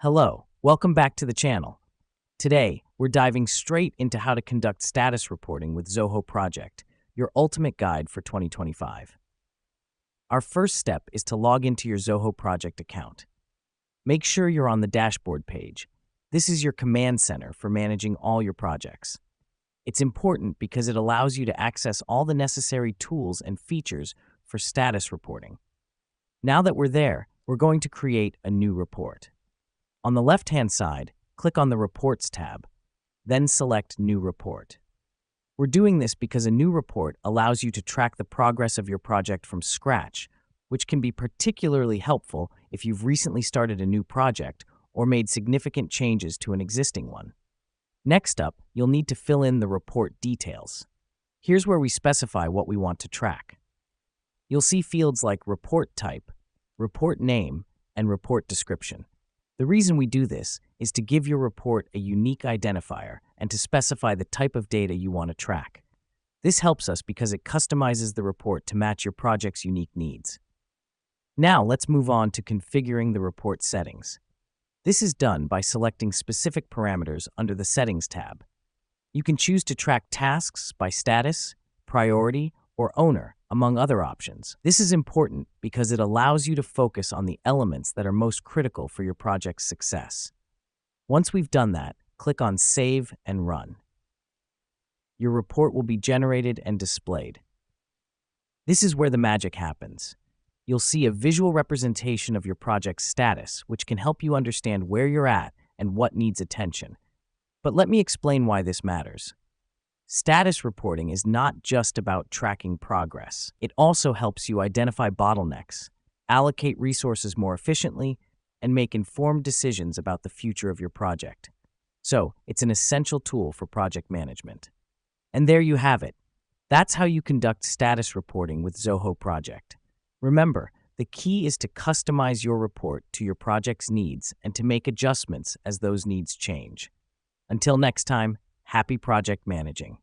Hello, welcome back to the channel. Today, we're diving straight into how to conduct status reporting with Zoho Project, your ultimate guide for 2025. Our first step is to log into your Zoho Project account. Make sure you're on the dashboard page. This is your command center for managing all your projects. It's important because it allows you to access all the necessary tools and features for status reporting. Now that we're there, we're going to create a new report. On the left-hand side, click on the Reports tab, then select New Report. We're doing this because a new report allows you to track the progress of your project from scratch, which can be particularly helpful if you've recently started a new project or made significant changes to an existing one. Next up, you'll need to fill in the report details. Here's where we specify what we want to track. You'll see fields like Report Type, Report Name, and Report Description. The reason we do this is to give your report a unique identifier and to specify the type of data you want to track. This helps us because it customizes the report to match your project's unique needs. Now let's move on to configuring the report settings. This is done by selecting specific parameters under the Settings tab. You can choose to track tasks by status, priority, or owner, among other options. This is important because it allows you to focus on the elements that are most critical for your project's success. Once we've done that, click on Save and Run. Your report will be generated and displayed. This is where the magic happens. You'll see a visual representation of your project's status, which can help you understand where you're at and what needs attention. But let me explain why this matters. Status reporting is not just about tracking progress. It also helps you identify bottlenecks, allocate resources more efficiently, and make informed decisions about the future of your project. So, it's an essential tool for project management. And there you have it. That's how you conduct status reporting with Zoho Project. Remember, the key is to customize your report to your project's needs and to make adjustments as those needs change. Until next time, happy project managing.